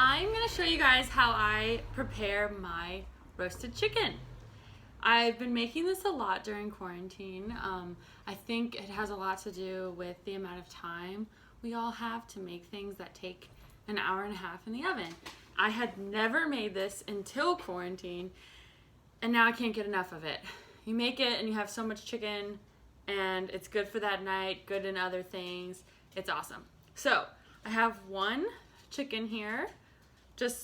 I'm gonna show you guys how I prepare my roasted chicken. I've been making this a lot during quarantine. I think it has a lot to do with the amount of time we all have to make things that take an hour and a half in the oven. I had never made this until quarantine, and now I can't get enough of it. You make it and you have so much chicken, and it's good for that night, good in other things. It's awesome. So I have one chicken here.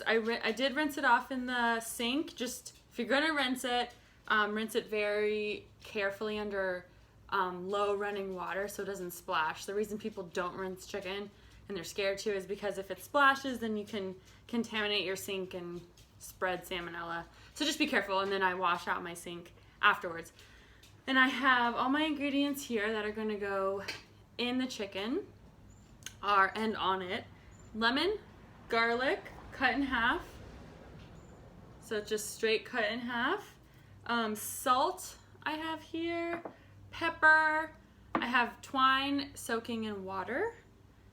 I did rinse it off in the sink. Just if you're gonna rinse it very carefully under low running water so it doesn't splash. The reason people don't rinse chicken and they're scared to is because if it splashes, then you can contaminate your sink and spread salmonella. So just be careful. And then I wash out my sink afterwards. And I have all my ingredients here that are going to go in the chicken and on it. Lemon, garlic, cut in half. So just straight cut in half. Salt I have here. Pepper. I have twine soaking in water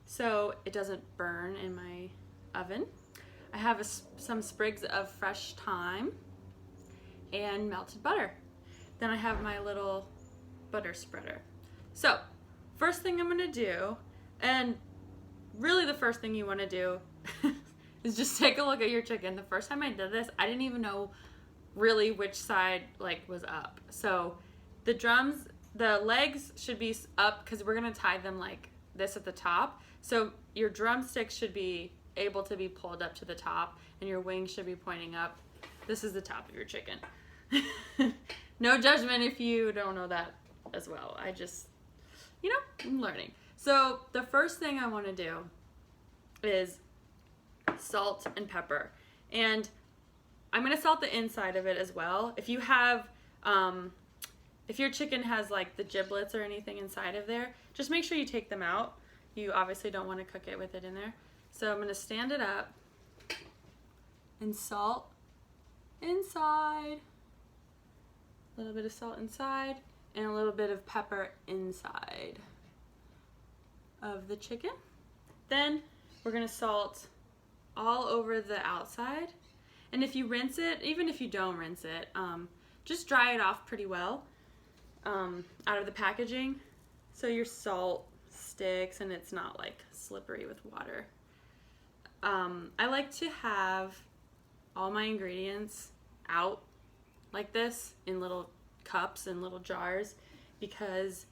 so it doesn't burn in my oven. I have some sprigs of fresh thyme and melted butter. Then I have my little butter spreader. So first thing I'm gonna do, and really the first thing you wanna do is just take a look at your chicken. The first time I did this, I didn't even know really which side was up. So the legs should be up because we're gonna tie them like this at the top. So your drumsticks should be able to be pulled up to the top and your wings should be pointing up. This is the top of your chicken. No judgment if you don't know that as well. I'm learning. So the first thing I wanna do is salt and pepper. And I'm gonna salt the inside of it as well. If you have, if your chicken has like the giblets or anything inside of there, just make sure you take them out. You obviously don't want to cook it with it in there. So I'm gonna stand it up and salt inside, a little bit of salt inside, and a little bit of pepper inside of the chicken. Then we're gonna salt all over the outside. And if you rinse it, even if you don't rinse it, just dry it off pretty well out of the packaging so your salt sticks and it's not like slippery with water. I like to have all my ingredients out like this in little cups and little jars because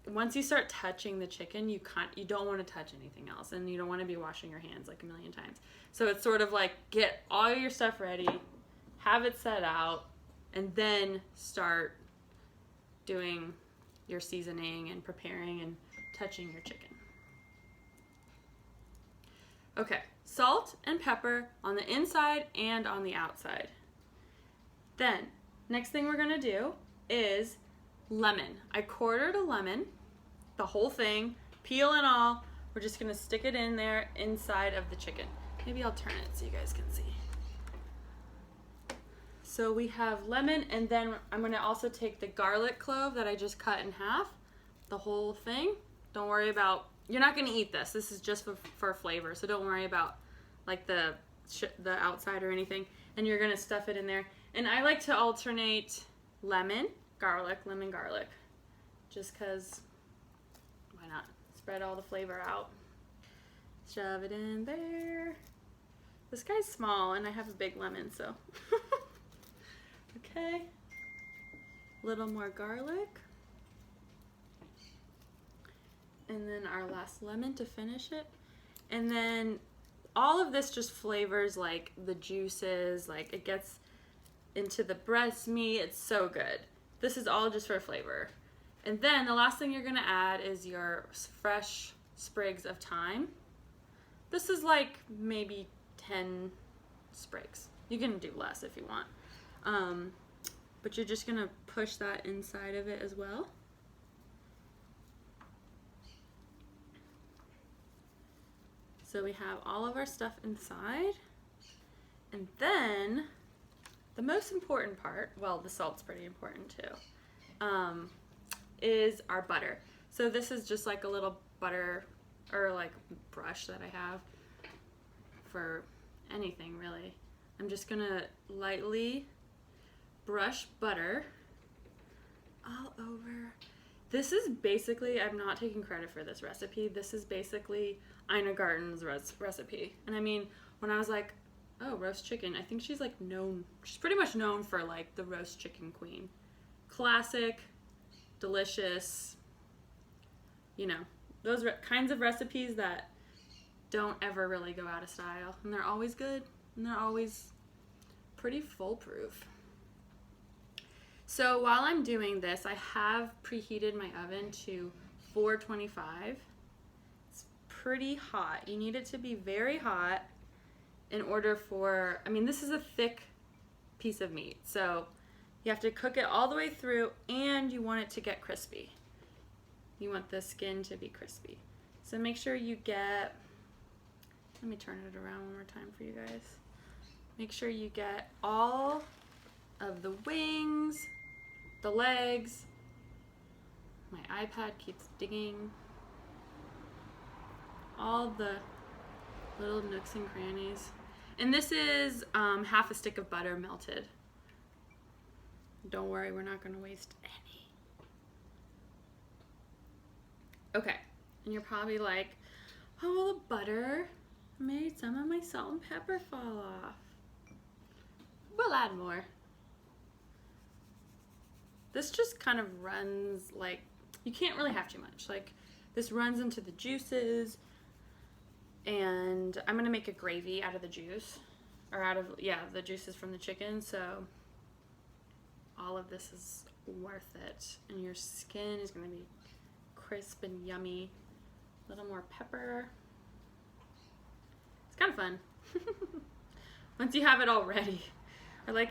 once you start touching the chicken, you don't want to touch anything else, and you don't want to be washing your hands like a million times. So it's sort of like get all your stuff ready, have it set out, and then start doing your seasoning and preparing and touching your chicken. Okay, salt and pepper on the inside and on the outside. Then, next thing we're gonna do is lemon. I quartered a lemon, the whole thing, peel and all. We're just gonna stick it in there inside of the chicken. Maybe I'll turn it so you guys can see. So we have lemon, and then I'm gonna also take the garlic clove that I just cut in half, the whole thing. Don't worry about, you're not gonna eat this. This is just for flavor, so don't worry about like the outside or anything. And you're gonna stuff it in there. And I like to alternate lemon, garlic, just cause why not? Spread all the flavor out. Shove it in there. This guy's small and I have a big lemon, so. Okay. A little more garlic. And then our last lemon to finish it. And then all of this just flavors like the juices, like it gets into the breast meat. It's so good. This is all just for flavor. And then the last thing you're gonna add is your fresh sprigs of thyme. This is like maybe 10 sprigs. You can do less if you want. But you're just gonna push that inside of it as well. So we have all of our stuff inside. And then the most important part, well, the salt's pretty important too, is our butter. So this is just like a little butter or like brush that I have for anything really. I'm just gonna lightly brush butter all over. This is basically, I'm not taking credit for this recipe. This is basically Ina Garten's recipe. And I mean, when I was like, oh, roast chicken, I think she's like known, she's pretty much known for like the roast chicken queen. Classic, delicious, you know, those kinds of recipes that don't ever really go out of style. And they're always good, and they're always pretty foolproof. So while I'm doing this, I have preheated my oven to 425. It's pretty hot. You need it to be very hot in order for, I mean, this is a thick piece of meat, so you have to cook it all the way through, and you want it to get crispy. You want the skin to be crispy. So make sure you get, let me turn it around one more time for you guys. Make sure you get all of the wings, the legs. My iPad keeps digging. All the little nooks and crannies. And this is half a stick of butter melted. Don't worry, we're not going to waste any. Okay, and you're probably like, oh, well, the butter made some of my salt and pepper fall off. We'll add more. This just kind of runs like, you can't really have too much. Like, this runs into the juices, and I'm gonna make a gravy out of the juice, or out of, yeah, the juices from the chicken, so all of this is worth it. And your skin is gonna be crisp and yummy. A little more pepper. It's kind of fun. Once you have it all ready. Or like,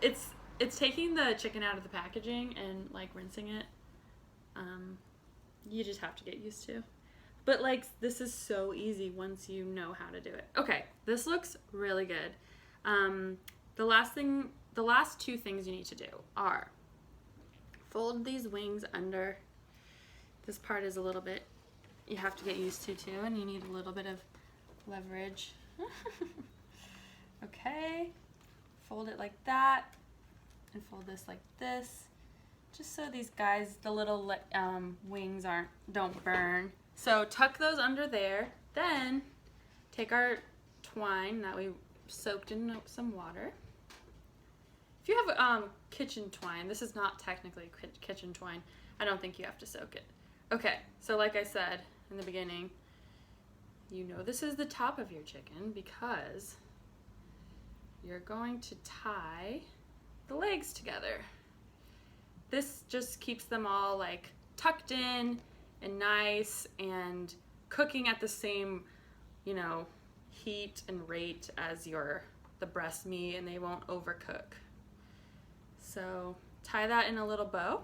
it's taking the chicken out of the packaging and like rinsing it. You just have to get used to. But like, this is so easy once you know how to do it. Okay, this looks really good. The last two things you need to do are fold these wings under. This part is a little bit, you have to get used to too, and you need a little bit of leverage. Okay, fold it like that, and fold this like this, just so these guys, the little wings don't burn. So tuck those under there. Then take our twine that we soaked in some water. If you have kitchen twine, this is not technically kitchen twine. I don't think you have to soak it. Okay, so like I said in the beginning, you know this is the top of your chicken because you're going to tie the legs together. This just keeps them all like tucked in and nice and cooking at the same, you know, heat and rate as the breast meat, and they won't overcook. So tie that in a little bow,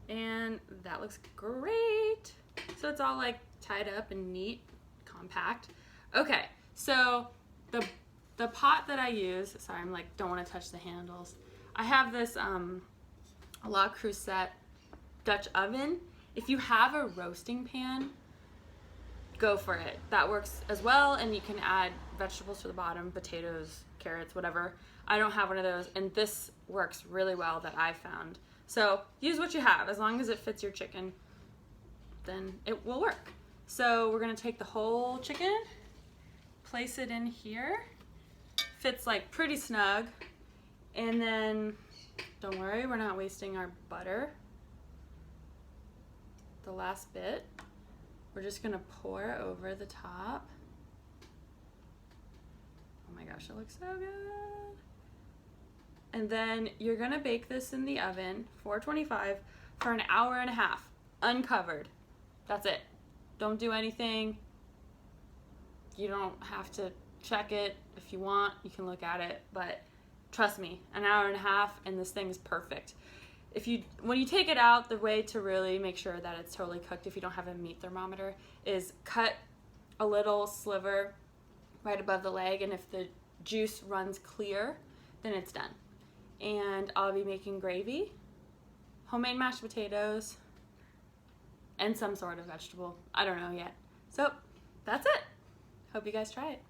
and that looks great. So it's all like tied up and neat, compact. Okay, so the pot that I use, sorry, I'm like, don't want to touch the handles. I have this Le Creuset Dutch oven. If you have a roasting pan, go for it. That works as well, and you can add vegetables to the bottom, potatoes, carrots, whatever. I don't have one of those, and this works really well that I found. So use what you have. As long as it fits your chicken, then it will work. So we're gonna take the whole chicken, place it in here. Fits like pretty snug. And then, don't worry, we're not wasting our butter. The last bit, we're just gonna pour over the top. Oh my gosh, it looks so good. And then you're gonna bake this in the oven, 425, for an hour and a half, uncovered. That's it. Don't do anything. You don't have to check it. If you want, you can look at it, but trust me, an hour and a half and this thing is perfect. When you take it out, the way to really make sure that it's totally cooked, if you don't have a meat thermometer, is cut a little sliver right above the leg, and if the juice runs clear, then it's done. And I'll be making gravy, homemade mashed potatoes, and some sort of vegetable. I don't know yet. So that's it. Hope you guys try it.